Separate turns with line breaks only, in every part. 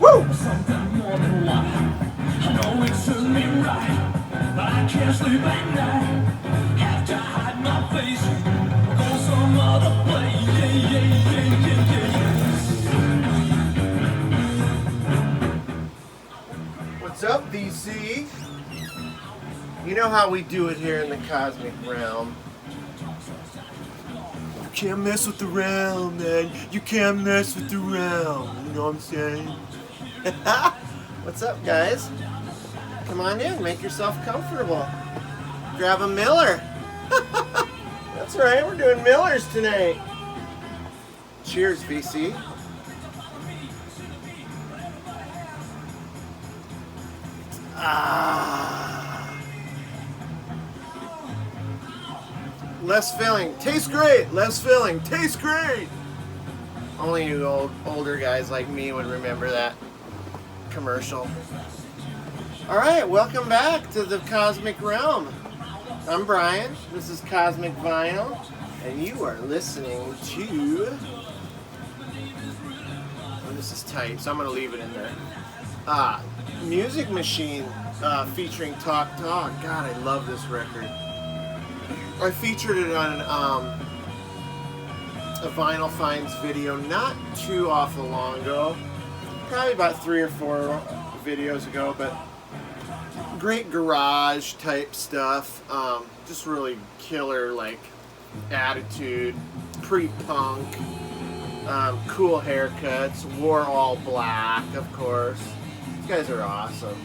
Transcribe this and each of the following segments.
Woo! Something more than what I know it serves me right, but I can't sleep at night. Have to hide my face, go some other place. Yeah, yeah, yeah, yeah, yeah.
What's up, DC? You know how we do it here in the cosmic realm. You can't mess with the realm, man. You can't mess with the realm. You know what I'm saying? What's up, guys? Come on in. Make yourself comfortable. Grab a Miller. That's right. We're doing Millers tonight. Cheers, VC. Less filling. Tastes great. Less filling. Tastes great. Only you older guys like me would remember that commercial. Alright, welcome back to the Cosmic Realm. I'm Brian. This is Cosmic Vinyl. And you are listening to... Oh, this is tight, so I'm going to leave it in there. Music Machine featuring Talk Talk. God, I love this record. I featured it on a Vinyl Finds video not too awful long ago. Probably about 3 or 4 videos ago, but great garage type stuff. Just really killer, like, attitude, pre-punk, cool haircuts, wore all black, of course. These guys are awesome.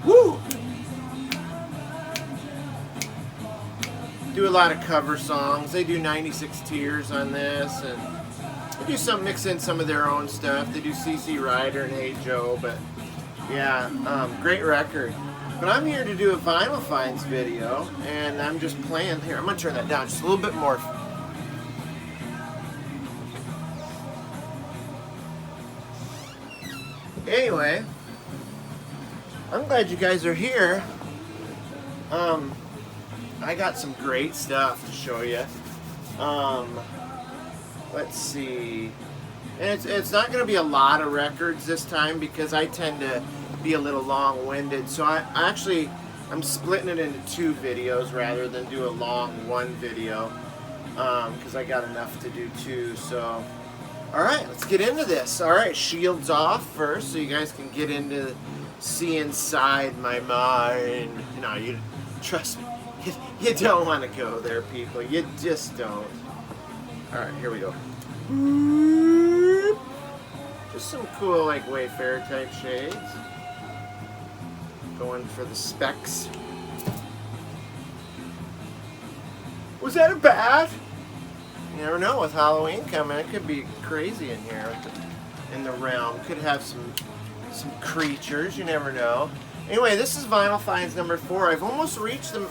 Woo! Do a lot of cover songs. They do 96 Tears on this, and they do some mix in some of their own stuff. They do CC Rider and Hey Joe, but yeah, great record. But I'm here to do a Vinyl Finds video, and I'm just playing here. I'm gonna turn that down just a little bit more. Anyway, I'm glad you guys are here. I got some great stuff to show you. Let's see. And it's not going to be a lot of records this time because I tend to be a little long-winded. So I'm splitting it into 2 videos rather than do a long one video because I got enough to do 2. So, all right, let's get into this. All right, shields off first so you guys can get into see inside my mind. No, you trust me. You don't want to go there, people. You just don't. Alright, here we go. Just some cool, like, Wayfarer type shades. Going for the specs. Was that a bat? You never know. With Halloween coming, it could be crazy in here. In the realm. Could have some creatures. You never know. Anyway, this is Vinyl Finds number 4. I've almost reached them.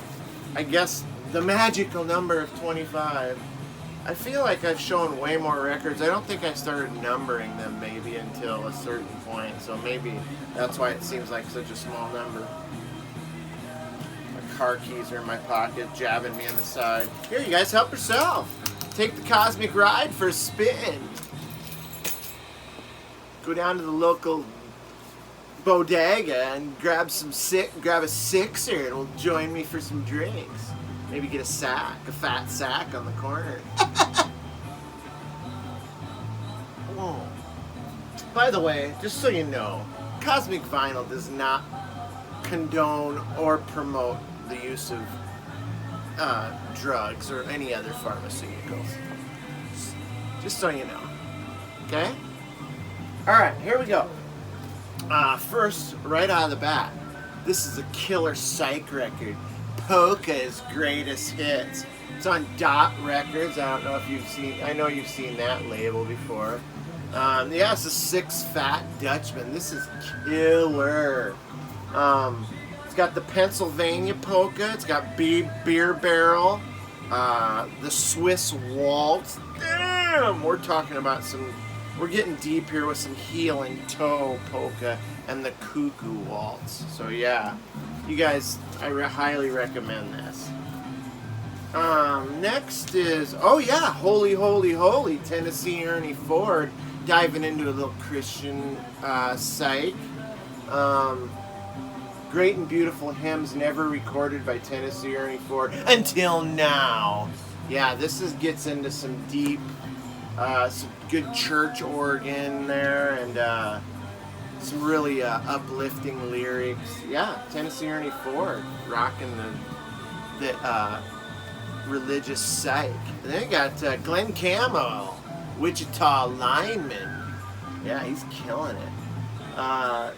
I guess the magical number of 25. I feel like I've shown way more records. I don't think I started numbering them maybe until a certain point, so maybe that's why it seems like such a small number. My car keys are in my pocket, jabbing me in the side. Here, you guys, help yourself. Take the cosmic ride for a spin. Go down to the local bodega and grab a 6er and will join me for some drinks. Maybe get a fat sack on the corner. Whoa. By the way, just so you know, Cosmic Vinyl does not condone or promote the use of drugs or any other pharmaceuticals. Just so you know. Okay? Alright, here we go. First, right out of the bat, this is a killer Psych record. Polka's greatest hits. It's on Dot Records. I don't know if you've seen. I know you've seen that label before. Yeah, it's a 6 Fat Dutchman. This is killer. It's got the Pennsylvania polka. It's got Beer Barrel. The Swiss Waltz. Damn, we're talking about some. We're getting deep here with some heel and toe polka and the Cuckoo Waltz. So yeah, you guys, I highly recommend this. Next is, oh yeah, Holy, Holy, Holy, Tennessee Ernie Ford, diving into a little Christian psych. Great and beautiful hymns never recorded by Tennessee Ernie Ford until now. Yeah, gets into some deep, some good church organ there, and some really uplifting lyrics. Yeah, Tennessee Ernie Ford rocking the religious psych. And then you got Glenn Camo, Wichita lineman. Yeah, he's killing it.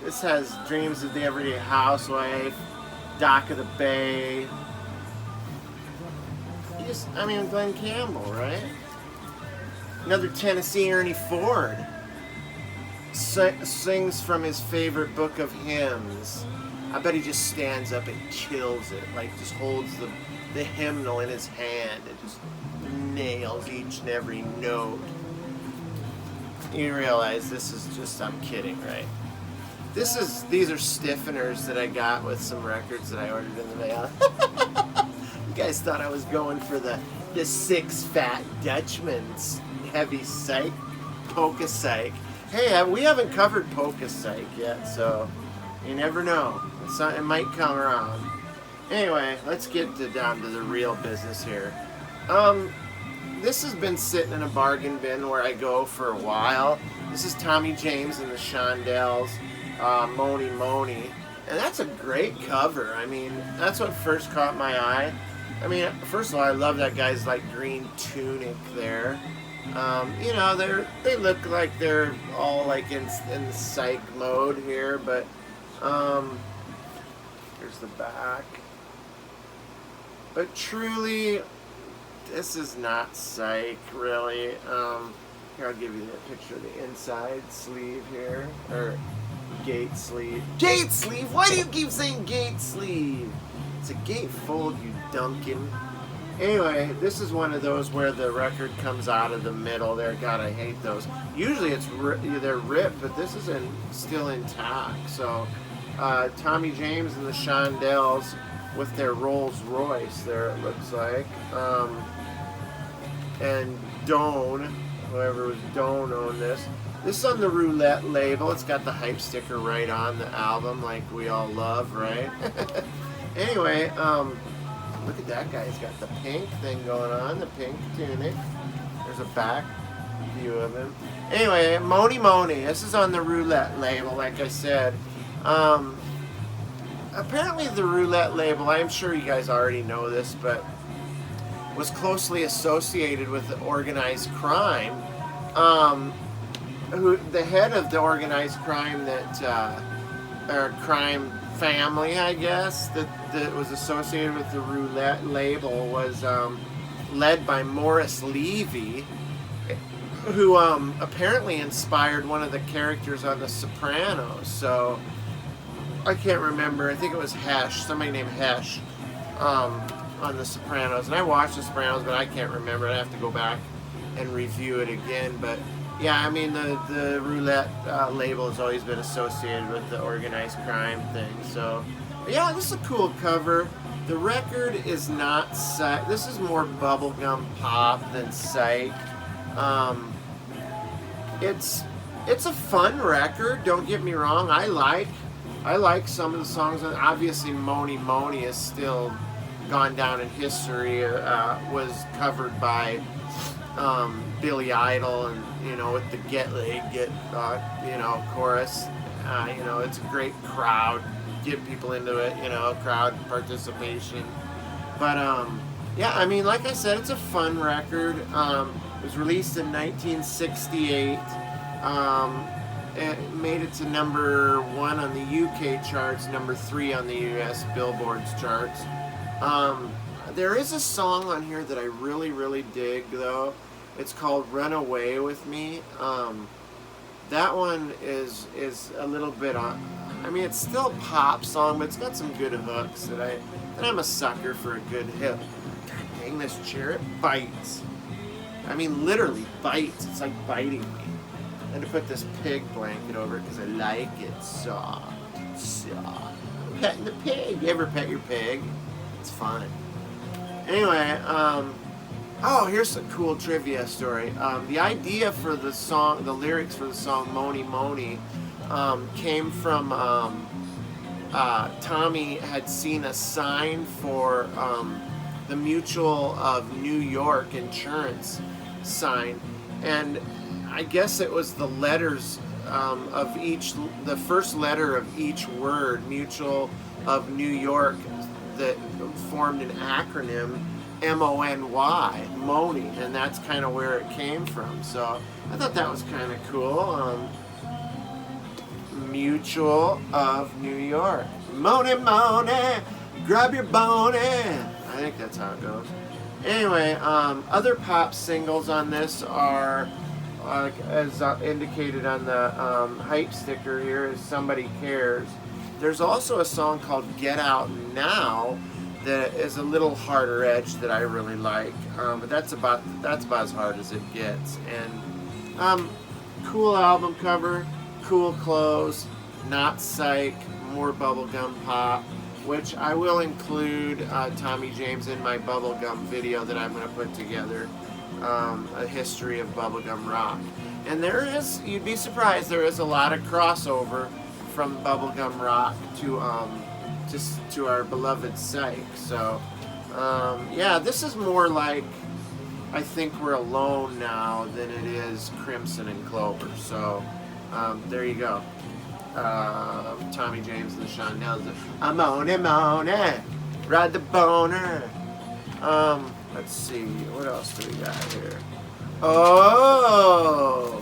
This has Dreams of the Everyday Housewife, Dock of the Bay. Glenn Campbell, right? Another Tennessee Ernie Ford. Sings from his favorite book of hymns. I bet he just stands up and kills it. Like, just holds the hymnal in his hand and just nails each and every note. You realize this is just, I'm kidding, right? These are stiffeners that I got with some records that I ordered in the mail. You guys thought I was going for the Six Fat Dutchman's heavy psych, polka psych. Hey, we haven't covered polka psych yet, so you never know. It might come around. Anyway, let's get down to the real business here. This has been sitting in a bargain bin where I go for a while. This is Tommy James and the Shondells, Moni Moni. And that's a great cover. I mean, that's what first caught my eye. I mean, first of all, I love that guy's like green tunic there. You know, they look like they're all like in the psych mode here, but here's the back. But truly, this is not psych, really. Here, I'll give you a picture of the inside sleeve here, or gate sleeve. Gate sleeve? Why do you keep saying gate sleeve? It's a gatefold, you Duncan. Anyway, this is one of those where the record comes out of the middle there. God, I hate those. Usually they're ripped, but this is still intact. So, Tommy James and the Shondells with their Rolls Royce there, it looks like. And Doan, whoever was Doan owned this. This is on the Roulette label. It's got the hype sticker right on the album, like we all love, right? Anyway, look at that guy. He's got the pink thing going on, the pink tunic. There's a back view of him. Anyway, Moni Moni. This is on the Roulette label, like I said. Apparently the Roulette label, I'm sure you guys already know this, but was closely associated with the organized crime. The head of the organized crime or crime family, I guess, that was associated with the Roulette label was led by Morris Levy, who apparently inspired one of the characters on The Sopranos. So I can't remember. I think it was Hesh, somebody named Hesh, on The Sopranos. And I watched The Sopranos, but I can't remember. I have to go back and review it again. But yeah, I mean, the Roulette label has always been associated with the organized crime thing. So yeah, this is a cool cover. The record is not Psych. This is more bubblegum pop than Psych. It's a fun record. Don't get me wrong. I like some of the songs. Obviously, Moni Moni is still gone down in history. Was covered by Billy Idol, and with the Get Laid, chorus. It's a great crowd. Get people into it. Crowd participation. But yeah, I mean, like I said, it's a fun record. It was released in 1968. It made it to number 1 on the UK charts, number 3 on the US Billboard's charts. There is a song on here that I really, really dig, though. It's called "Run Away with Me." That one is a little bit on. I mean, it's still a pop song, but it's got some good hooks that I'm a sucker for a good hook. God dang, this chair, it bites. I mean, literally bites. It's like biting me. And to put this pig blanket over it because I like it soft. Soft. I'm petting the pig. You ever pet your pig? It's fun. Anyway, oh, here's a cool trivia story. The idea for the song, the lyrics for the song "Moni Moni," came from Tommy had seen a sign for the Mutual of New York insurance sign, and I guess it was the letters of the first letter of each word, Mutual of New York, that formed an acronym, MONY, Moni, and that's kind of where it came from. So I thought that was kind of cool. Mutual of New York. Moni, Moni, grab your bony. I think that's how it goes. Anyway, other pop singles on this are, as indicated on the hype sticker here, is Somebody Cares. There's also a song called Get Out Now that is a little harder edge that I really like, but that's about as hard as it gets. And cool album cover, cool clothes, not Psych, more bubblegum pop, which I will include Tommy James in my bubblegum video that I'm going to put together, a history of bubblegum rock. And there is, you'd be surprised, there is a lot of crossover from bubblegum rock to our beloved Psych. So yeah, this is more like I Think We're Alone now than it is Crimson and Clover. So there you go. Tommy James and the Shondells. I'm on him, ride the boner. Let's see, what else do we got here? Oh!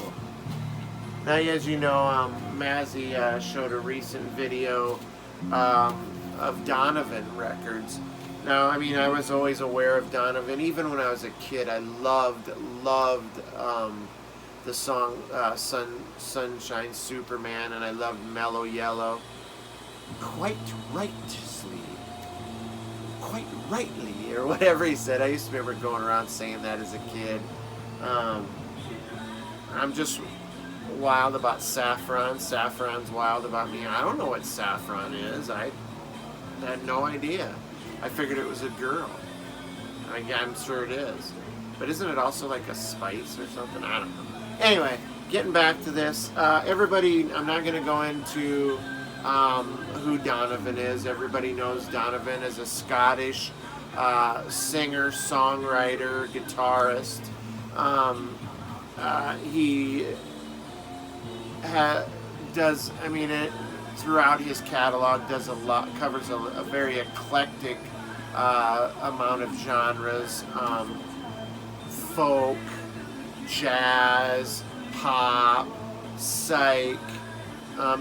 Now, as you know, Mazzy showed a recent video of Donovan records. Now, I mean, I was always aware of Donovan. Even when I was a kid, I loved the song Sunshine Superman, and I loved Mellow Yellow. Quite rightly, or whatever he said. I used to remember going around saying that as a kid. I'm just wild about Saffron. Saffron's wild about me. I don't know what Saffron is. I had no idea. I figured it was a girl. I'm sure it is. But isn't it also like a spice or something? I don't know. Anyway, getting back to this. Everybody, I'm not going to go into who Donovan is. Everybody knows Donovan as a Scottish singer, songwriter, guitarist. He does, I mean, throughout his catalog does covers a very eclectic amount of genres, folk, jazz, pop, psych,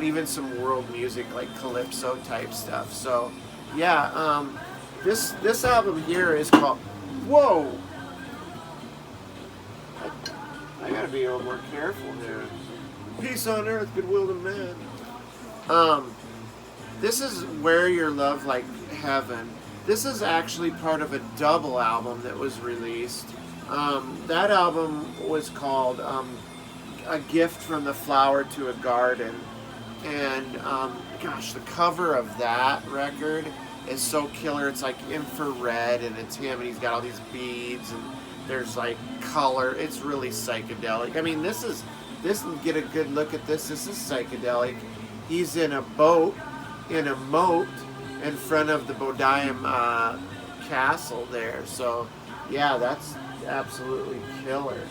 even some world music like calypso type stuff. So yeah, this album here is called, whoa, I gotta be a little more careful here. Peace on earth, goodwill to men. This is Where Your Love Like Heaven. This is actually part of a double album that was released. That album was called A Gift from the Flower to a Garden. And gosh, the cover of that record is so killer. It's like infrared, and it's him, and he's got all these beads, and there's like color. It's really psychedelic. I mean, get a good look at this. This is psychedelic. He's in a boat, in a moat, in front of the Bodiham castle there. So, yeah, that's absolutely killer.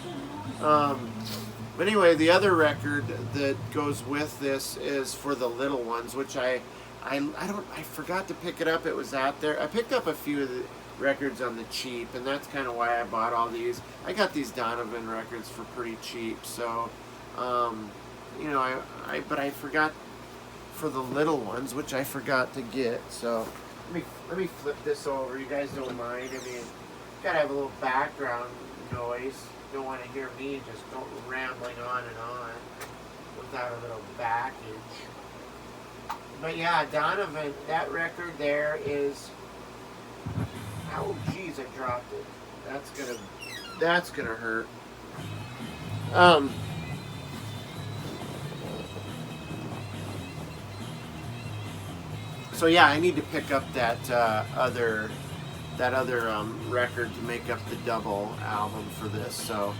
But anyway, the other record that goes with this is For the Little Ones, which I forgot to pick it up. It was out there. I picked up a few of the records on the cheap, and that's kind of why I bought all these. I got these Donovan records for pretty cheap, so you know, but I forgot For the Little Ones, which I forgot to get. So let me flip this over. You guys don't mind? I mean, gotta have a little background noise. Don't want to hear me just rambling on and on without a little backage. But yeah, Donovan, that record there is. Oh, geez, I dropped it. That's gonna hurt. So yeah, I need to pick up that other record to make up the double album for this. So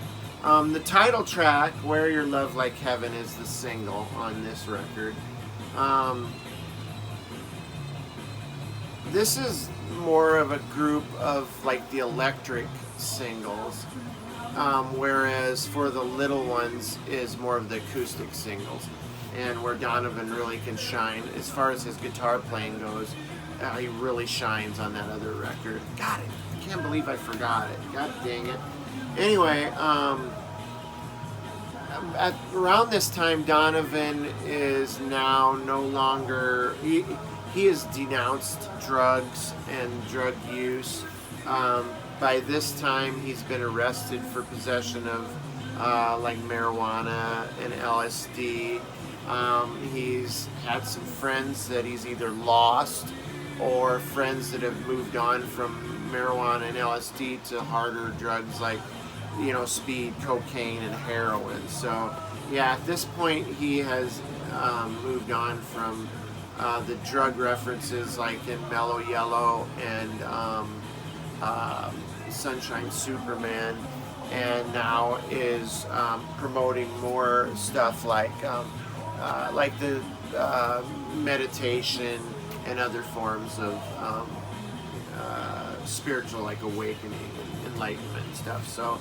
the title track, Where Your Love Like Heaven, is the single on this record. This is more of a group of like the electric singles, whereas For the Little Ones is more of the acoustic singles, and where Donovan really can shine as far as his guitar playing goes. He really shines on that other record. God, I can't believe I forgot it. God dang it. Anyway, around this time, Donovan is now no longer. He has denounced drugs and drug use. By this time, he's been arrested for possession of like marijuana and LSD. He's had some friends that he's either lost or friends that have moved on from marijuana and LSD to harder drugs like, speed, cocaine, and heroin. So, yeah, at this point, he has moved on from the drug references like in Mellow Yellow and Sunshine Superman, and now is promoting more stuff like the meditation and other forms of spiritual, like awakening and enlightenment and stuff. So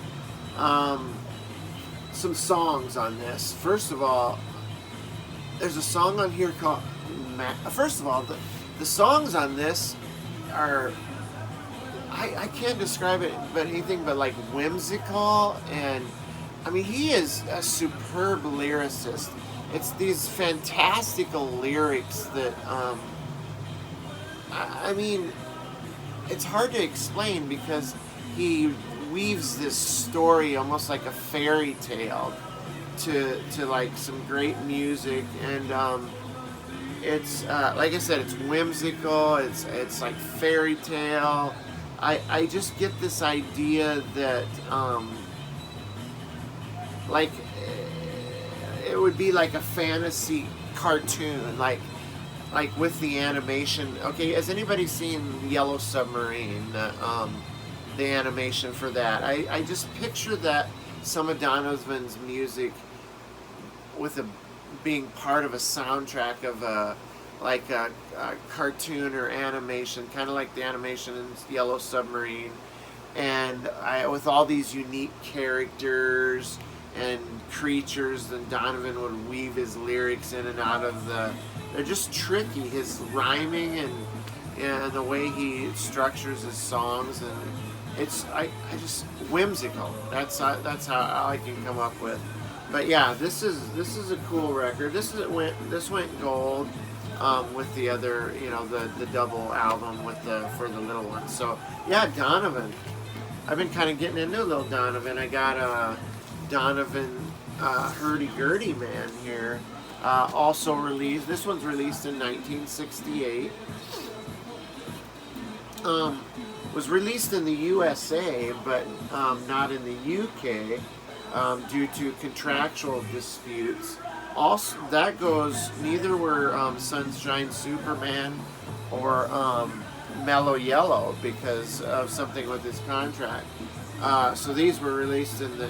some songs on this. First of all, there's a song on here called first of all, the songs on this are, I can't describe it but anything but like whimsical, and I mean, he is a superb lyricist. It's these fantastical lyrics that I mean, it's hard to explain because he weaves this story almost like a fairy tale to like some great music, and it's like I said, it's whimsical. It's like fairy tale. I just get this idea that like it would be like a fantasy cartoon, like with the animation. Okay, has anybody seen Yellow Submarine? The animation for that. I just picture that some of Donovan's music with being part of a soundtrack of a cartoon or animation, kind of like the animation in Yellow Submarine, and with all these unique characters and creatures, then Donovan would weave his lyrics in and out of they're just tricky, his rhyming and the way he structures his songs, and it's just whimsical. That's how I can come up with. But yeah, this is a cool record. This went gold with the other, the double album with For the Little Ones. So yeah, Donovan. I've been kind of getting into a little Donovan. I got a Donovan Hurdy-Gurdy Man here. Also released. This one's released in 1968. Was released in the USA, but not in the UK due to contractual disputes. Also, that goes. Neither were Sunshine Superman or Mellow Yellow because of something with his contract. So these were released in the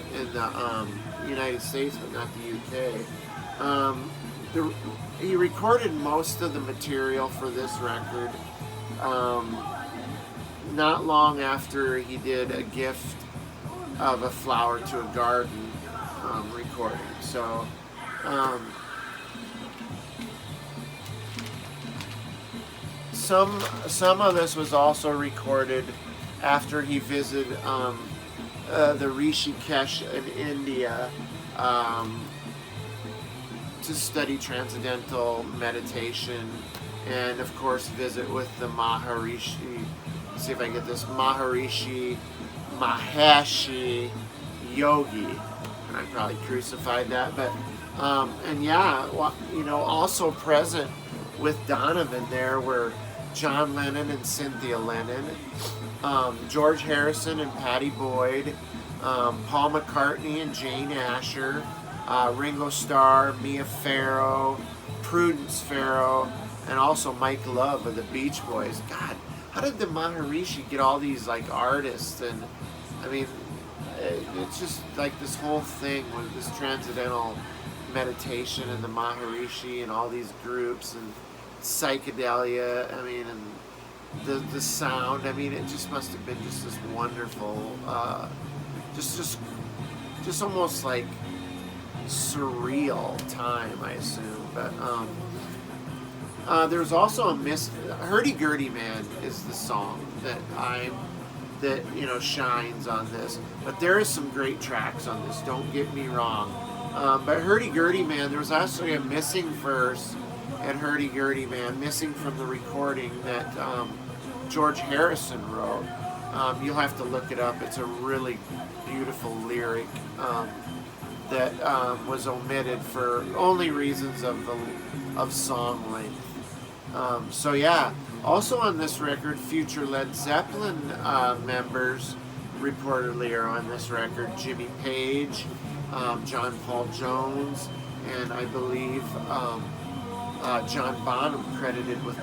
United States, but not the UK. He recorded most of the material for this record not long after he did A Gift of a Flower to a Garden recording. So some of this was also recorded after he visited the Rishikesh in India to study transcendental meditation, and of course visit with the Maharishi. Let's see if I can get this, Maharishi Maheshi Yogi, and I probably crucified that, but and yeah, also present with Donovan there were John Lennon and Cynthia Lennon, George Harrison and Pattie Boyd, Paul McCartney and Jane Asher, Ringo Starr, Mia Farrow, Prudence Farrow, and also Mike Love of the Beach Boys. God, how did the Maharishi get all these like artists? And I mean, it's just like this whole thing with this transcendental meditation and the Maharishi and all these groups and psychedelia. I mean, and the sound. I mean, it just must have been just this wonderful, just almost like surreal time, I assume. But there's also a Hurdy-Gurdy Man is the song that shines on this. But there is some great tracks on this, don't get me wrong. But Hurdy-Gurdy Man, there was actually a missing verse at Hurdy-Gurdy Man, missing from the recording that George Harrison wrote. You'll have to look it up. It's a really beautiful lyric that was omitted for only reasons of song length. So yeah, also on this record, future Led Zeppelin members reportedly are on this record. Jimmy Page, John Paul Jones, and I believe John Bonham credited with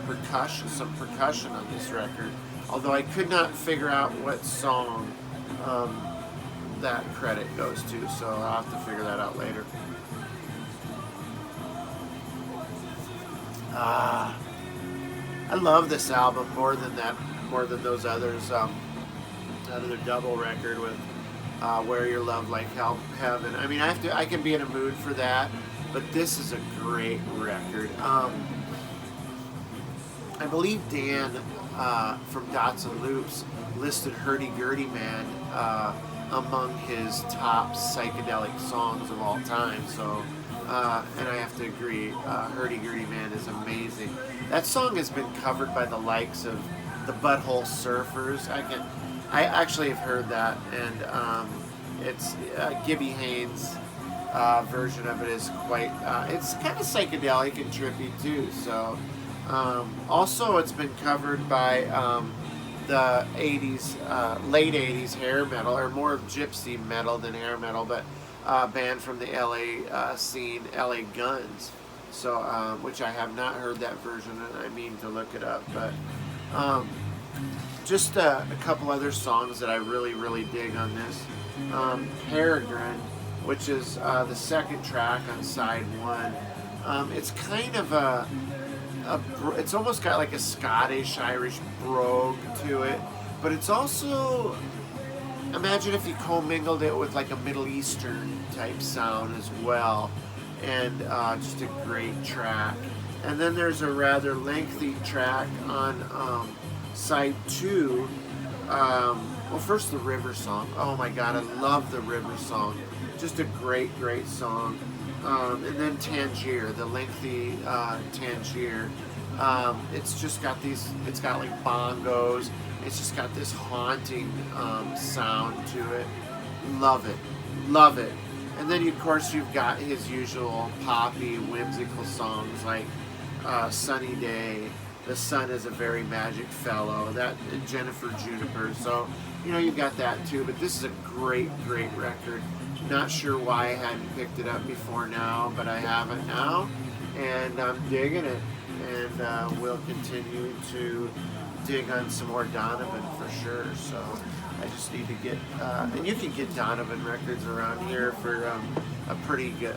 some percussion on this record. Although I could not figure out what song that credit goes to, so I'll have to figure that out later. I love this album more than those others. Another double record with Where Your Love Like Heaven. I mean, I can be in a mood for that, but this is a great record. I believe Dan from Dots and Loops listed Hurdy-Gurdy Man among his top psychedelic songs of all time. So, and I have to agree, Hurdy-Gurdy Man is amazing. That song has been covered by the likes of the Butthole Surfers. I actually have heard that, and it's Gibby Haynes' version of it is quite. It's kind of psychedelic and trippy too. So, also it's been covered by the 80s, late 80s hair metal, or more gypsy metal than hair metal, but band from the LA scene, LA Guns. So, which I have not heard that version, and I mean to look it up. But just a couple other songs that I really, really dig on this. Peregrine, which is the second track on side one. It's kind of it's almost got like a Scottish, Irish brogue to it, but it's also, imagine if you commingled it with like a Middle Eastern type sound as well, and just a great track. And then there's a rather lengthy track on side two. Well, first the River Song. Oh my God, I love the River Song. Just a great, great song. And then Tangier, the lengthy Tangier. It's just got it's got like bongos. It's just got this haunting sound to it. Love it. Love it. And then, of course, you've got his usual poppy, whimsical songs like Sunny Day, The Sun is a Very Magic Fellow, that, and Jennifer Juniper. So, you've got that too. But this is a great, great record. Not sure why I hadn't picked it up before now, but I have it now, and I'm digging it. And we'll continue to dig on some more Donovan for sure. So I just need to get, and you can get Donovan records around here for a pretty good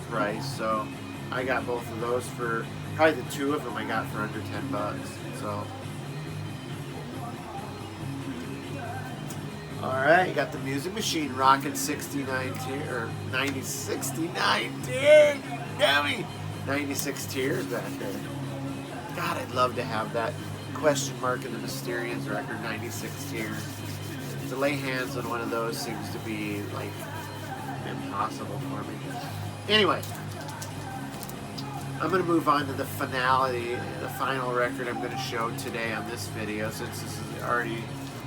price. So I got both of those for probably the two of them I got for under $10. So. Alright, you got the Music Machine rocking 69 tier, or 69 tier, dummy! 96 tiers back there. God, I'd love to have that question mark in the Mysterians record, 96 tiers. To lay hands on one of those seems to be, like, impossible for me. Anyway, I'm going to move on to the finality, the final record I'm going to show today on this video, since this is already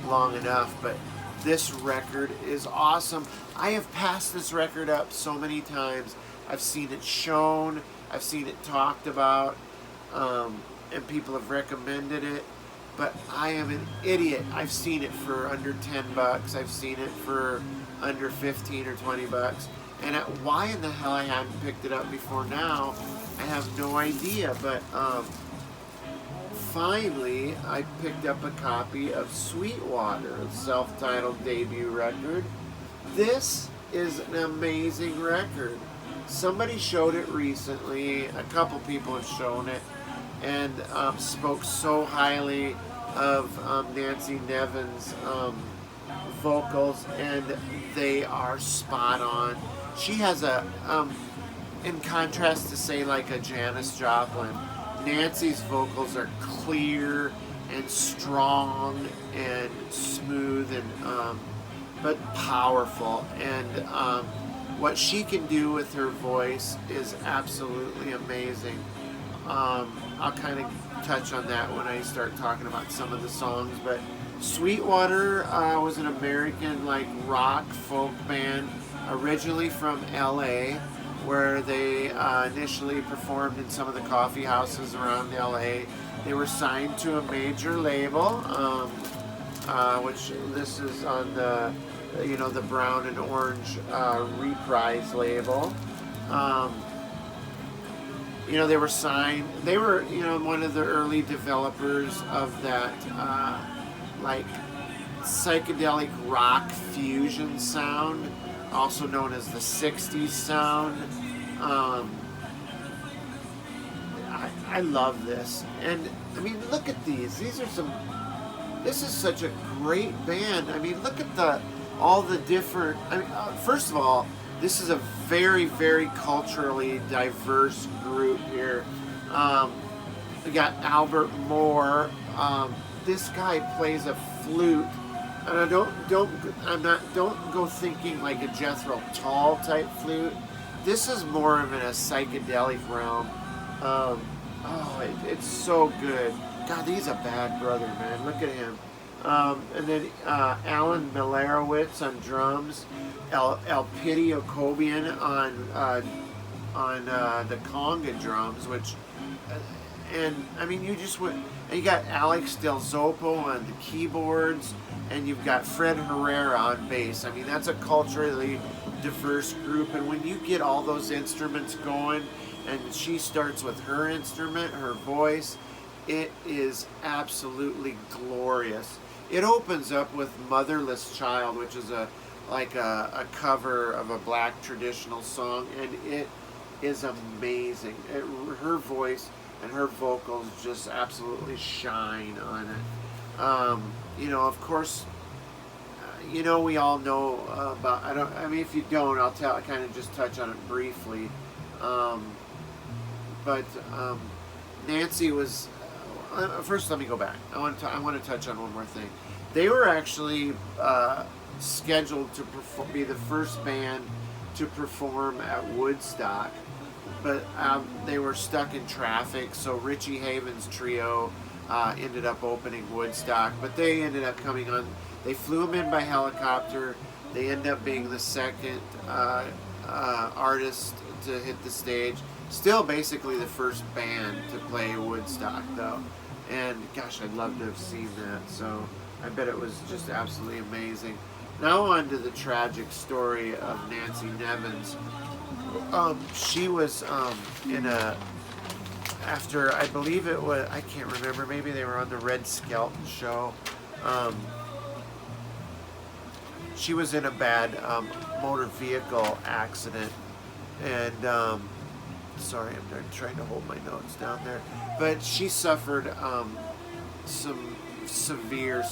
long enough, but this record is awesome. I have passed this record up so many times. I've seen it shown, I've seen it talked about, and people have recommended it, but I am an idiot. I've seen it for under $10. I've seen it for under 15 or 20 bucks. And why in the hell I hadn't picked it up before now, I have no idea. But finally, I picked up a copy of Sweetwater, a self-titled debut record. This is an amazing record. Somebody showed it recently. A couple people have shown it, and spoke so highly of Nancy Nevin's vocals, and they are spot on. She has a, in contrast to say like a Janis Joplin, Nancy's vocals are clear and strong and smooth and but powerful, and what she can do with her voice is absolutely amazing. I'll kind of touch on that when I start talking about some of the songs, but Sweetwater was an American like rock folk band originally from LA, where they initially performed in some of the coffee houses around LA. They were signed to a major label, which this is on the the brown and orange Reprise label. They were signed. They were one of the early developers of that like psychedelic rock fusion sound, also known as the 60s sound. I love this. And I mean, look at these. These are some, this is such a great band. I mean, look at all the different, I mean, first of all, this is a very, very culturally diverse group here. We got Albert Moore. This guy plays a flute, and I don't go thinking like a Jethro Tull type flute. This is more of in a psychedelic realm. It's so good. God, he's a bad brother, man. Look at him. And then Alan Milarowitz on drums, Elpidio Kobian on the conga drums, which, and I mean, you just went, and you got Alex Del Zoppo on the keyboards, and you've got Fred Herrera on bass. I mean, that's a culturally diverse group, and when you get all those instruments going, and she starts with her instrument, her voice, it is absolutely glorious. It opens up with Motherless Child, which is a cover of a black traditional song, and it is amazing. Her voice and her vocals just absolutely shine on it. Of course, we all know about, I mean, if you don't, I'll kind of just touch on it briefly. But Nancy was, first let me go back. I want to touch on one more thing. They were actually scheduled to be the first band to perform at Woodstock, but they were stuck in traffic, so Richie Havens' trio ended up opening Woodstock, but they ended up coming on. They flew them in by helicopter. They ended up being the second artist to hit the stage. Still basically the first band to play Woodstock, though. And gosh, I'd love to have seen that. So I bet it was just absolutely amazing. Now on to the tragic story of Nancy Nevins. She was after, I believe it was, I can't remember, maybe they were on the Red Skelton show. She was in a bad motor vehicle accident, and sorry, I'm trying to hold my notes down there, but she suffered some severe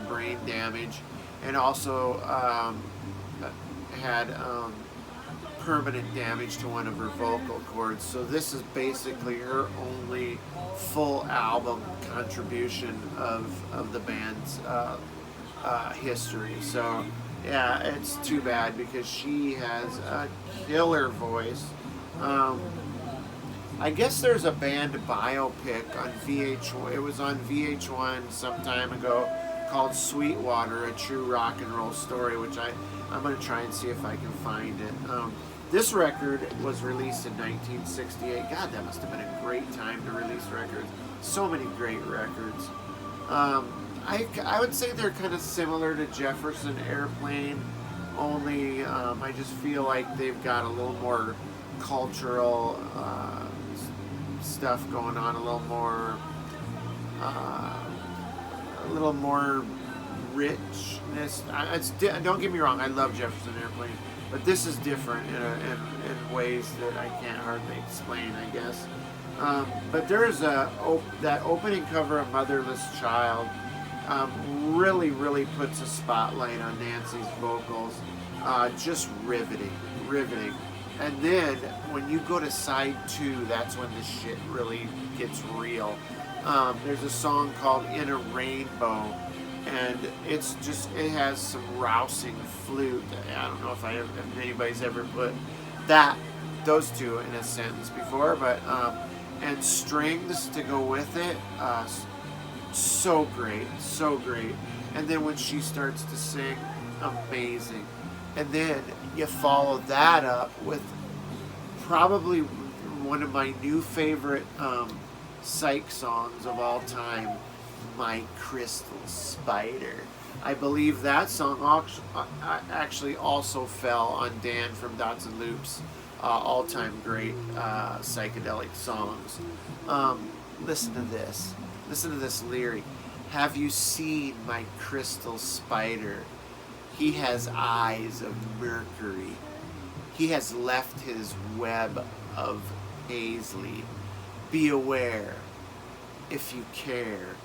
brain damage, and also had permanent damage to one of her vocal cords. So this is basically her only full album contribution of the band's history. So yeah, it's too bad because she has a killer voice. I guess there's a band biopic on VH1. It was on VH1 some time ago called Sweetwater, A True Rock and Roll Story, which I'm going to try and see if I can find it. This record was released in 1968. God, that must have been a great time to release records. So many great records. I would say they're kind of similar to Jefferson Airplane, only I just feel like they've got a little more cultural stuff going on, a little more a little more richness. Don't get me wrong, I love Jefferson Airplane, but this is different in ways that I can't hardly explain, I guess. But there's that opening cover of Motherless Child really, really puts a spotlight on Nancy's vocals. Just riveting. And then when you go to side 2, that's when the shit really gets real. There's a song called In a Rainbow, and it has some rousing flute. I don't know if anybody's ever put those two in a sentence before, but and strings to go with it. So great. And then when she starts to sing, amazing. And then you follow that up with probably one of my new favorite Psych songs of all time, My Crystal Spider. I believe that song actually also fell on Dan from Dots and Loops' all-time great psychedelic songs. Listen to this. Listen to this lyric. Have you seen my crystal spider? He has eyes of mercury. He has left his web of paisley. Be aware. If you care,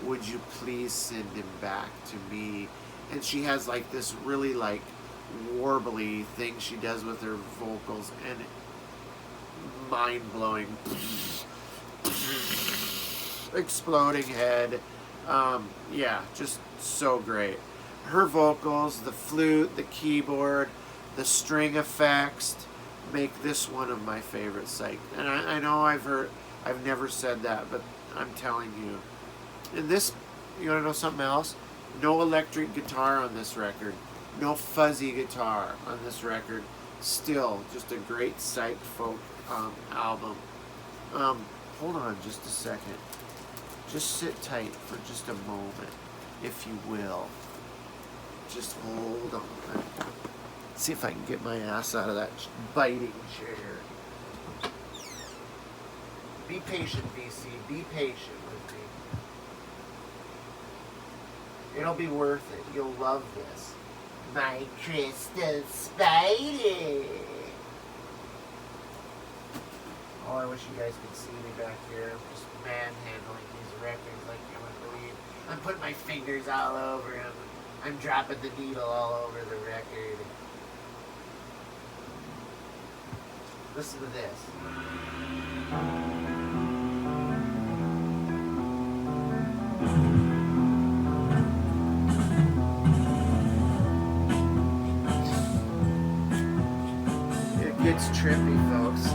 would you please send him back to me? And she has like this really like warbly thing she does with her vocals, and mind-blowing. Exploding head. Yeah, just so great. Her vocals, the flute, the keyboard, the string effects make this one of my favorite Psych. And I know I've never said that, but I'm telling you. And this, you want to know something else? No electric guitar on this record. No fuzzy guitar on this record. Still, just a great Psych folk album. Hold on just a second. Just sit tight for just a moment, if you will. Just hold on. See if I can get my ass out of that biting chair. Be patient, BC. Be patient with me. It'll be worth it. You'll love this. My crystal spider. Oh, I wish you guys could see me back here. I'm just manhandling these records like you wouldn't believe. I'm putting my fingers all over them. I'm dropping the needle all over the record. Listen to this. It gets trippy, folks.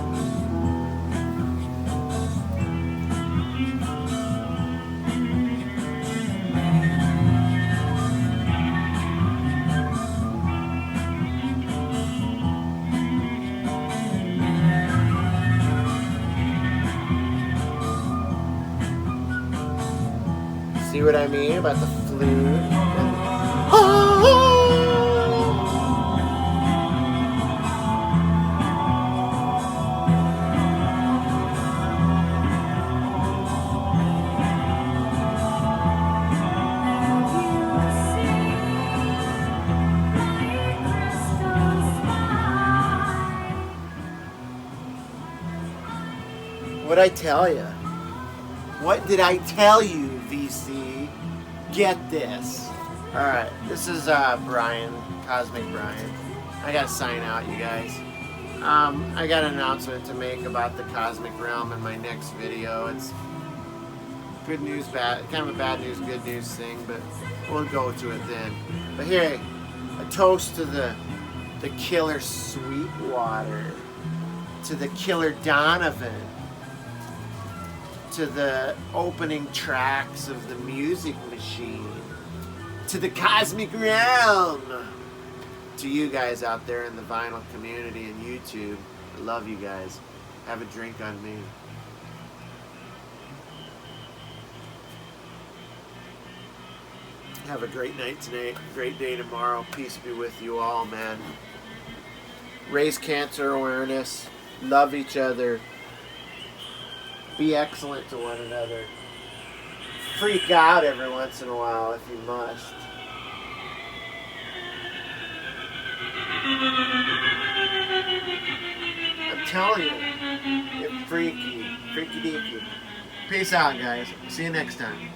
See what I mean about the flute? What'd I tell you? What did I tell you, VC? Get this. Alright, this is Brian, Cosmic Brian. I gotta sign out, you guys. I got an announcement to make about the Cosmic Realm in my next video. It's good news, bad, kind of a bad news, good news thing, but we'll go to it then. But here, a toast to the killer Sweetwater, to the killer Donovan, to the opening tracks of the Music Machine, to the Cosmic Realm, to you guys out there in the vinyl community and YouTube. I love you guys. Have a drink on me. Have a great night tonight, great day tomorrow. Peace be with you all, man. Raise cancer awareness. Love each other. Be excellent to one another. freak out every once in a while if you must. I'm telling you, you're freaky. Freaky deaky. Peace out, guys. See you next time.